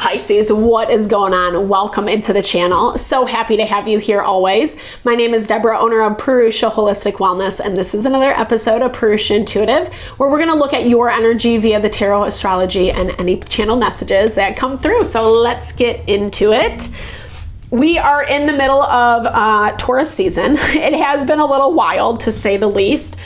Pisces, what is going on? Welcome into the channel. So happy to have you here always. My name is Deborah, owner of Purusha Holistic Wellness, and this is another episode of Purusha Intuitive, where we're going to look at your energy via the tarot, astrology, and any channel messages that come through. So let's get into it. We are in the middle of Taurus season. It has been a little wild, to say the least.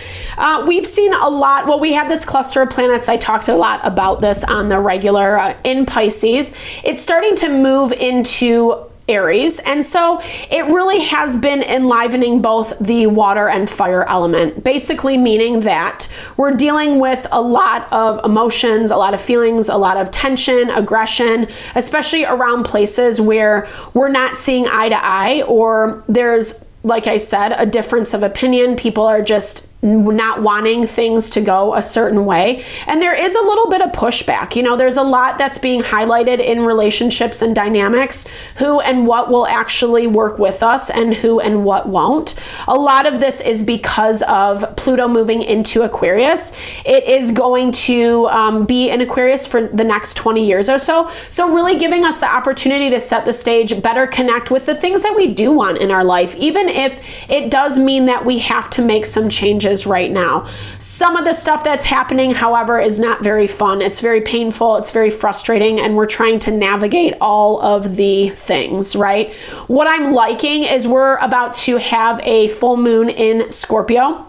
We've seen a lot. Well, we have this cluster of planets. I talked a lot about this on the regular in Pisces. It's starting to move into Aries, and so it really has been enlivening both the water and fire element, basically meaning that we're dealing with a lot of emotions, a lot of feelings, a lot of tension, aggression, especially around places where we're not seeing eye to eye, or there's, like I said, a difference of opinion. People are just not wanting things to go a certain way. And there is a little bit of pushback. You know, there's a lot that's being highlighted in relationships and dynamics, who and what will actually work with us and who and what won't. A lot of this is because of Pluto moving into Aquarius. It is going to be in Aquarius for the next 20 years or so. So really giving us the opportunity to set the stage, better connect with the things that we do want in our life, even if it does mean that we have to make some changes right now. Some of the stuff that's happening, however, is not very fun. It's very painful. It's very frustrating. And we're trying to navigate all of the things, right? What I'm liking is we're about to have a full moon in Scorpio.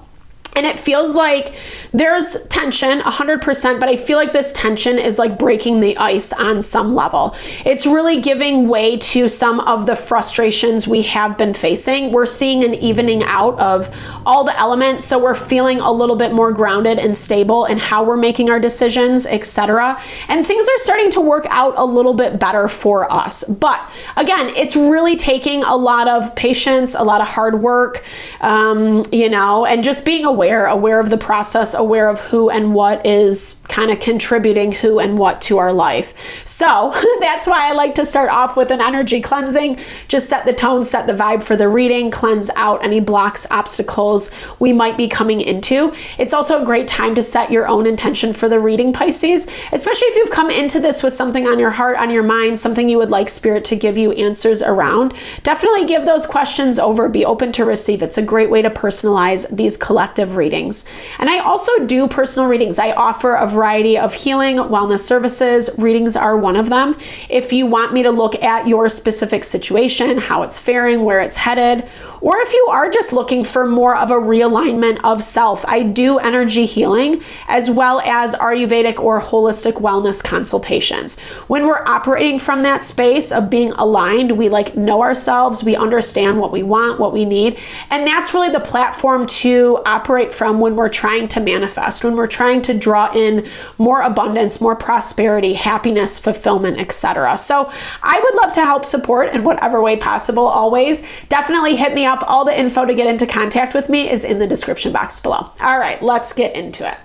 And it feels like there's tension 100%, but I feel like this tension is like breaking the ice on some level. It's really giving way to some of the frustrations we have been facing. We're seeing an evening out of all the elements, so we're feeling a little bit more grounded and stable in how we're making our decisions, etc. And things are starting to work out a little bit better for us. But again, it's really taking a lot of patience, a lot of hard work, and just being aware of the process, aware of who and what is kind of contributing who and what to our life. So that's why I like to start off with an energy cleansing. Just set the tone, set the vibe for the reading, cleanse out any blocks, obstacles we might be coming into. It's also a great time to set your own intention for the reading, Pisces, especially if you've come into this with something on your heart, on your mind, something you would like Spirit to give you answers around. Definitely give those questions over. Be open to receive. It's a great way to personalize these collective readings. And I also do personal readings. I offer a variety of healing, wellness services. Readings are one of them. If you want me to look at your specific situation, how it's faring, where it's headed, or if you are just looking for more of a realignment of self, I do energy healing as well as Ayurvedic or holistic wellness consultations. When we're operating from that space of being aligned, we know ourselves, we understand what we want, what we need, and that's really the platform to operate from when we're trying to manifest, when we're trying to draw in more abundance, more prosperity, happiness, fulfillment, etc. So I would love to help support in whatever way possible, always. Definitely hit me up. All the info to get into contact with me is in the description box below. All right, let's get into it.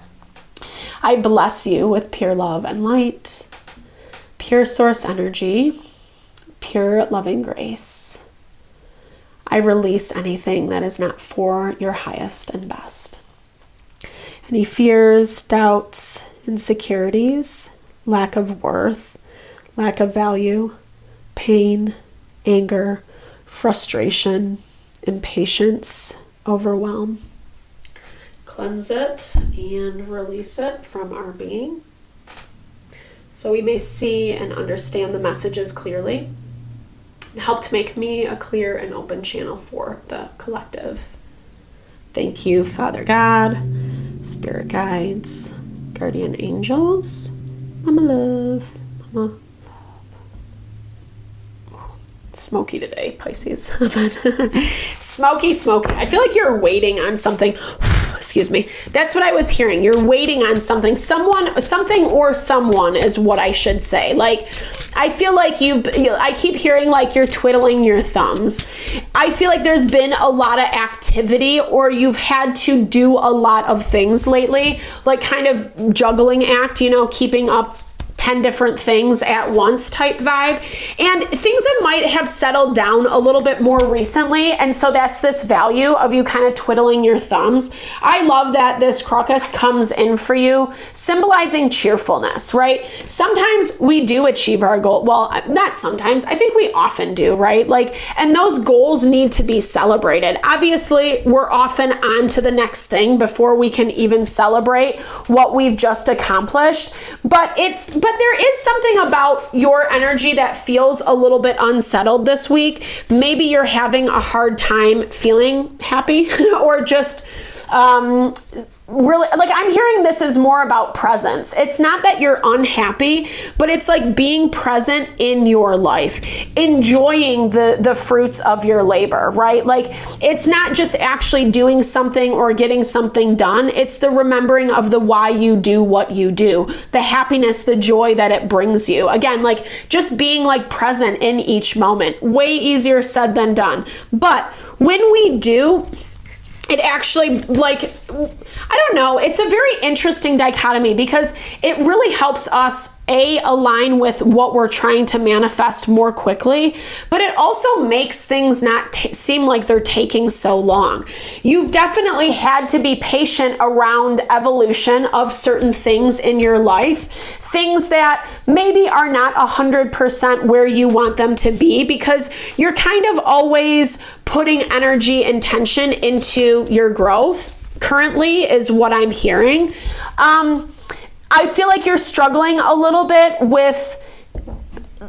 I bless you with pure love and light, pure source energy, pure loving grace. I release anything that is not for your highest and best. Any fears, doubts, insecurities, lack of worth, lack of value, pain, anger, frustration, impatience, overwhelm. Cleanse it and release it from our being, so we may see and understand the messages clearly, and help to make me a clear and open channel for the collective. Thank you, Father God, Spirit guides, guardian angels, Mama Love, Mama. Smoky today, Pisces. Smoky. I feel like you're waiting on something. Excuse me. That's what I was hearing. You're waiting on something. Something or someone is what I should say. I feel like I keep hearing you're twiddling your thumbs. I feel like there's been a lot of activity, or you've had to do a lot of things lately, kind of juggling act, keeping up 10 different things at once type vibe. And things that might have settled down a little bit more recently. And so that's this value of you kind of twiddling your thumbs. I love that this crocus comes in for you, symbolizing cheerfulness, right? Sometimes we do achieve our goal. Well, not sometimes, I think we often do, right? Like, and those goals need to be celebrated. Obviously, we're often on to the next thing before we can even celebrate what we've just accomplished. But there is something about your energy that feels a little bit unsettled this week. Maybe you're having a hard time feeling happy or just really, like, I'm hearing this is more about presence. It's not that you're unhappy, but it's like being present in your life, enjoying the fruits of your labor, right? Like, it's not just actually doing something or getting something done. It's the remembering of the why you do what you do, the happiness, the joy that it brings you. Again, like just being like present in each moment. Way easier said than done. But when we do, it actually, like, I don't know, it's a very interesting dichotomy because it really helps us align with what we're trying to manifest more quickly, but it also makes things not seem like they're taking so long. You've definitely had to be patient around evolution of certain things in your life, things that maybe are not 100% where you want them to be because you're kind of always putting energy and tension into your growth. Currently is what I'm hearing. I feel like you're struggling a little bit with,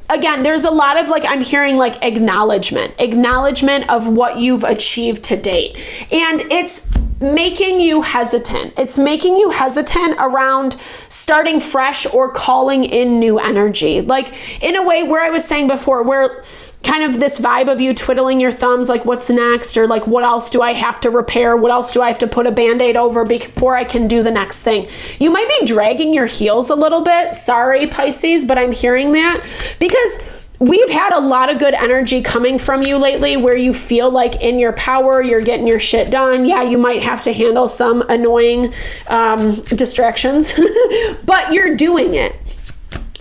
again, there's a lot of like, I'm hearing like acknowledgement of what you've achieved to date. And it's making you hesitant. It's making you hesitant around starting fresh or calling in new energy. Like in a way where I was saying before, where kind of this vibe of you twiddling your thumbs, like what's next, or like what else do I have to repair? What else do I have to put a band-aid over before I can do the next thing? You might be dragging your heels a little bit. Sorry, Pisces, but I'm hearing that because we've had a lot of good energy coming from you lately where you feel like in your power, you're getting your shit done. Yeah, you might have to handle some annoying distractions, but you're doing it.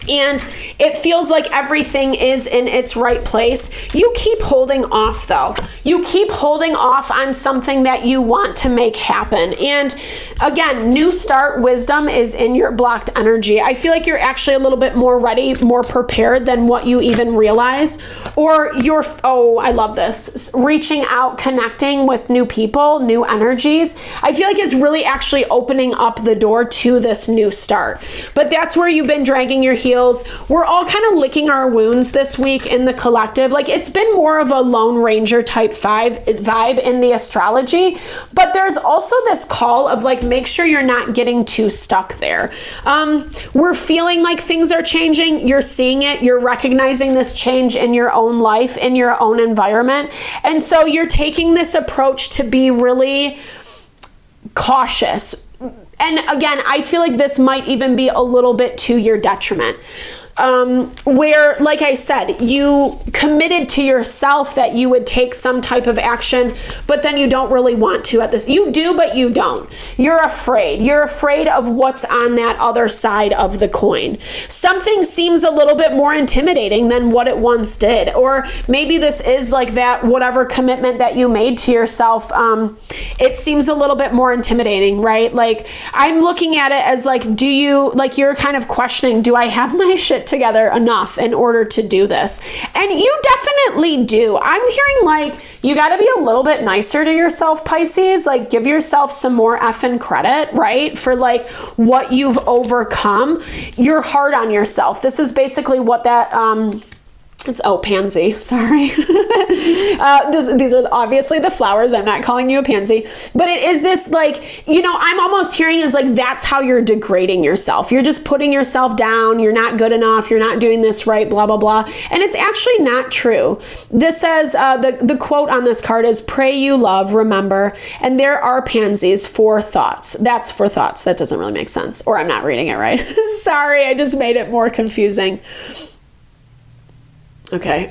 And it feels like everything is in its right place. You keep holding off though. You keep holding off on something that you want to make happen. And again, new start wisdom is in your blocked energy. I feel like you're actually a little bit more ready, more prepared than what you even realize. Or you're, oh, I love this, reaching out, connecting with new people, new energies. I feel like it's really actually opening up the door to this new start. But that's where you've been dragging your heels. We're all kind of licking our wounds this week in the collective. Like it's been more of a Lone Ranger type vibe in the astrology, but there's also this call of like, make sure you're not getting too stuck there. We're feeling like things are changing. You're seeing it. You're recognizing this change in your own life, in your own environment. And so you're taking this approach to be really cautious. And again, I feel like this might even be a little bit to your detriment. Where, like I said, you committed to yourself that you would take some type of action, but then you don't really want to at this. You do, but you don't. You're afraid. You're afraid of what's on that other side of the coin. Something seems a little bit more intimidating than what it once did. Or maybe this is like that, whatever commitment that you made to yourself, it seems a little bit more intimidating, right? Like I'm looking at it as like, do you, like you're kind of questioning, do I have my shit together enough in order to do this? And you definitely do. I'm hearing like you got to be a little bit nicer to yourself, Pisces. Like give yourself some more effing credit, right? For like what you've overcome. You're hard on yourself. This is basically what that it's, oh, pansy, sorry. These are obviously the flowers. I'm not calling you a pansy, but it is this like, you know, I'm almost hearing is like, that's how you're degrading yourself. You're just putting yourself down. You're not good enough. You're not doing this right, blah, blah, blah. And it's actually not true. This says, the quote on this card is pray you love, remember, and there are pansies for thoughts. That's for thoughts. That doesn't really make sense. Or I'm not reading it right. Sorry. I just made it more confusing. Okay,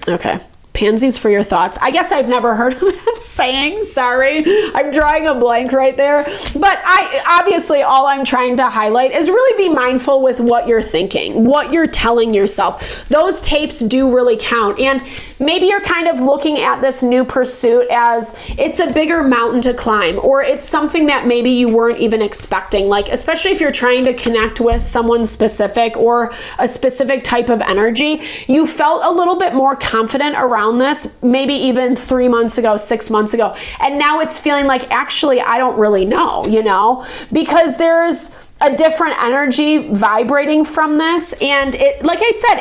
okay. pansies for your thoughts. I guess I've never heard of that saying. Sorry, I'm drawing a blank right there. But obviously all I'm trying to highlight is really be mindful with what you're thinking, what you're telling yourself. Those tapes do really count. And maybe you're kind of looking at this new pursuit as it's a bigger mountain to climb, or it's something that maybe you weren't even expecting. Like, especially if you're trying to connect with someone specific or a specific type of energy, you felt a little bit more confident around this, maybe even 3 months ago, 6 months ago. And now it's feeling like, actually, I don't really know, you know, because there's a different energy vibrating from this. And it, like I said,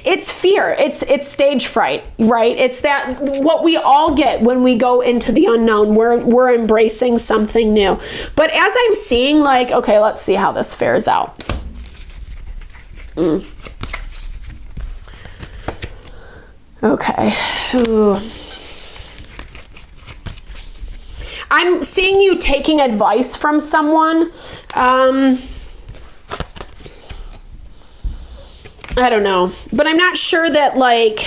it's fear. It's stage fright, right? It's that what we all get when we go into the unknown. We're embracing something new. But as I'm seeing, like, okay, let's see how this fares out. Okay. Ooh. I'm seeing you taking advice from someone. I don't know, but I'm not sure that, like,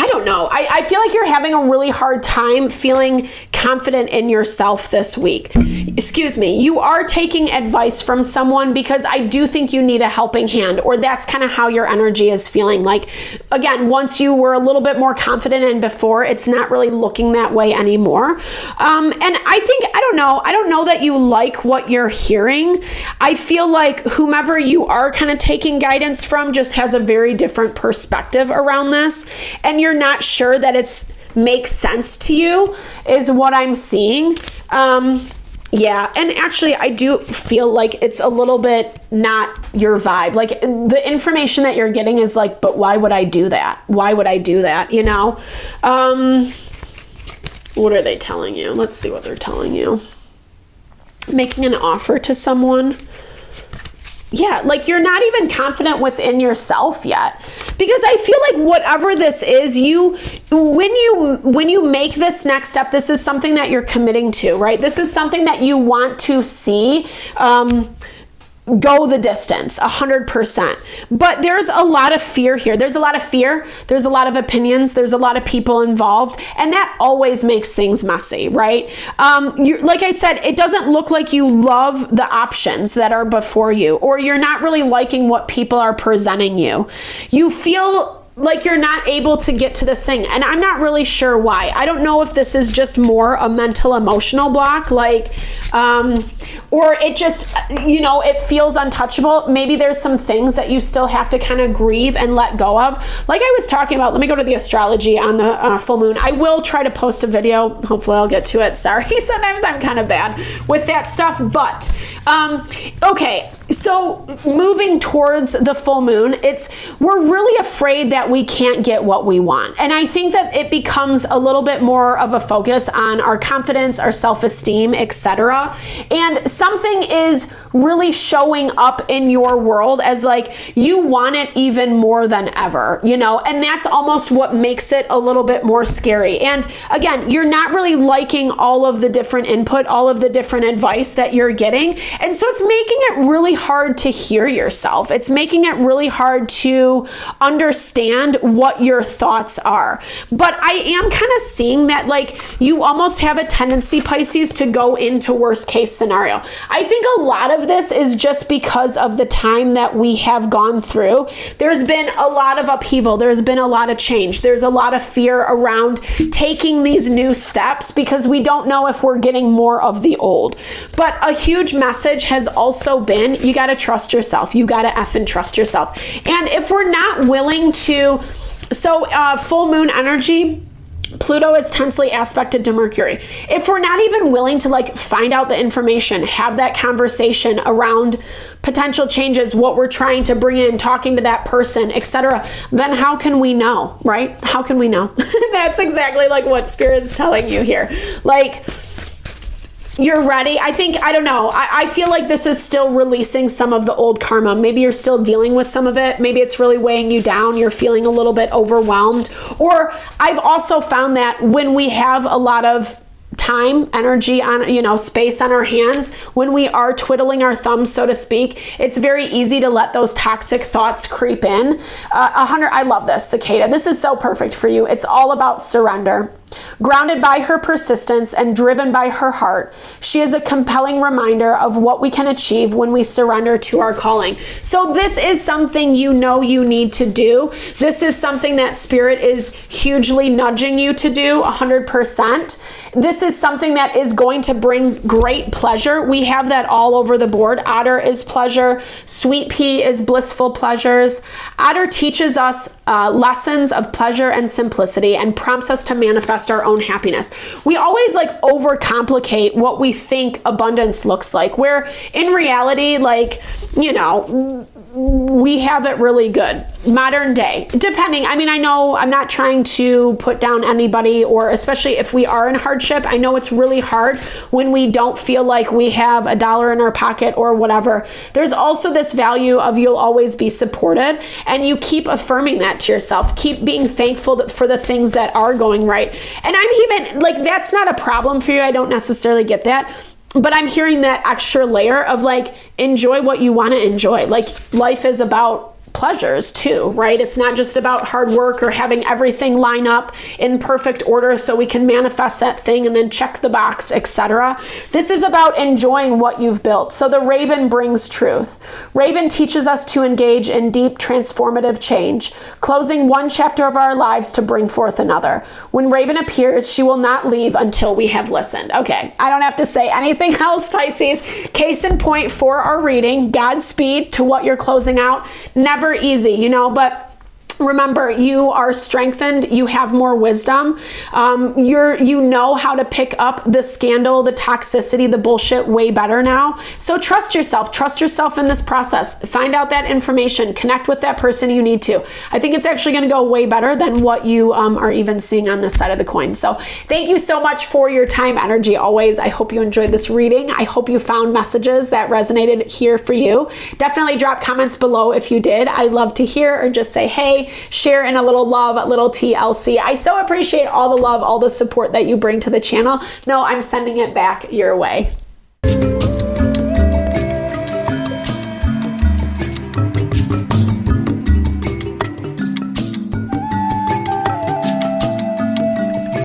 I don't know. I feel like you're having a really hard time feeling confident in yourself this week. Excuse me. You are taking advice from someone because I do think you need a helping hand, or that's kind of how your energy is feeling. Like, again, once you were a little bit more confident and before, it's not really looking that way anymore. And I think, I don't know that you like what you're hearing. I feel like whomever you are kind of taking guidance from just has a very different perspective around this. And you're not sure that it's makes sense to you is what I'm seeing. Yeah, and actually I do feel like it's a little bit not your vibe. Like, the information that you're getting is like, but why would I do that? Why would I do that? You know? What are they telling you? Let's see what they're telling you. Making an offer to someone. Yeah, like you're not even confident within yourself yet. Because I feel like whatever this is, when you make this next step, this is something that you're committing to, right? This is something that you want to see go the distance, 100%. But there's a lot of fear here. There's a lot of fear. There's a lot of opinions. There's a lot of people involved. And that always makes things messy, right? Like I said, it doesn't look like you love the options that are before you, or you're not really liking what people are presenting you. You feel like you're not able to get to this thing. And I'm not really sure why. I don't know if this is just more a mental emotional block, like, or it just, you know, it feels untouchable. Maybe there's some things that you still have to kind of grieve and let go of. Like I was talking about, let me go to the astrology on the full moon. I will try to post a video. Hopefully I'll get to it. Sorry. Sometimes I'm kind of bad with that stuff, but, okay. So moving towards the full moon, we're really afraid that we can't get what we want. And I think that it becomes a little bit more of a focus on our confidence, our self-esteem, etc. And something is really showing up in your world as like, you want it even more than ever, you know, and that's almost what makes it a little bit more scary. And again, you're not really liking all of the different input, all of the different advice that you're getting. And so it's making it really hard to hear yourself. It's making it really hard to understand what your thoughts are. But I am kind of seeing that, like, you almost have a tendency, Pisces, to go into worst case scenario. I think a lot of this is just because of the time that we have gone through. There's been a lot of upheaval. There's been a lot of change. There's a lot of fear around taking these new steps because we don't know if we're getting more of the old. But a huge message has also been, you got to trust yourself. You got to effing trust yourself. And if we're not willing to, full moon energy, Pluto is tensely aspected to Mercury. If we're not even willing to like find out the information, have that conversation around potential changes, what we're trying to bring in, talking to that person, etc., then how can we know, right? How can we know? That's exactly like what Spirit's telling you here. Like, you're ready. I don't know. I feel like this is still releasing some of the old karma. Maybe you're still dealing with some of it. Maybe it's really weighing you down. You're feeling a little bit overwhelmed. Or I've also found that when we have a lot of time, energy on, you know, space on our hands, when we are twiddling our thumbs, so to speak, it's very easy to let those toxic thoughts creep in. I love this, Cicada. This is so perfect for you. It's all about surrender. Grounded by her persistence and driven by her heart, she is a compelling reminder of what we can achieve when we surrender to our calling. So this is something you know you need to do. This is something that Spirit is hugely nudging you to do 100%. This is something that is going to bring great pleasure. We have that all over the board. Otter is pleasure. Sweet pea is blissful pleasures. Otter teaches us lessons of pleasure and simplicity and prompts us to manifest our own happiness. We always like overcomplicate what we think abundance looks like, where in reality, like, you know, we have it really good. Modern day, depending. I mean, I know I'm not trying to put down anybody, or especially if we are in hardship. I know it's really hard when we don't feel like we have a dollar in our pocket or whatever. There's also this value of you'll always be supported, and you keep affirming that to yourself. Keep being thankful for the things that are going right. And I'm even like, that's not a problem for you. I don't necessarily get that. But I'm hearing that extra layer of like, enjoy what you want to enjoy. Like, life is about pleasures too, right? It's not just about hard work or having everything line up in perfect order so we can manifest that thing and then check the box, etc. This is about enjoying what you've built. So the Raven brings truth. Raven teaches us to engage in deep transformative change, closing one chapter of our lives to bring forth another. When Raven appears, she will not leave until we have listened. Okay, I don't have to say anything else, Pisces. Case in point for our reading, Godspeed to what you're closing out. Never easy, you know, but remember, you are strengthened. You have more wisdom. You know how to pick up the scandal, the toxicity, the bullshit way better now. So trust yourself. Trust yourself in this process. Find out that information. Connect with that person you need to. I think it's actually going to go way better than what you are even seeing on this side of the coin. So thank you so much for your time, energy, always. I hope you enjoyed this reading. I hope you found messages that resonated here for you. Definitely drop comments below if you did. I love to hear, or just say, hey, share in a little love, a little TLC. I so appreciate all the love, all the support that you bring to the channel. No, I'm sending it back your way.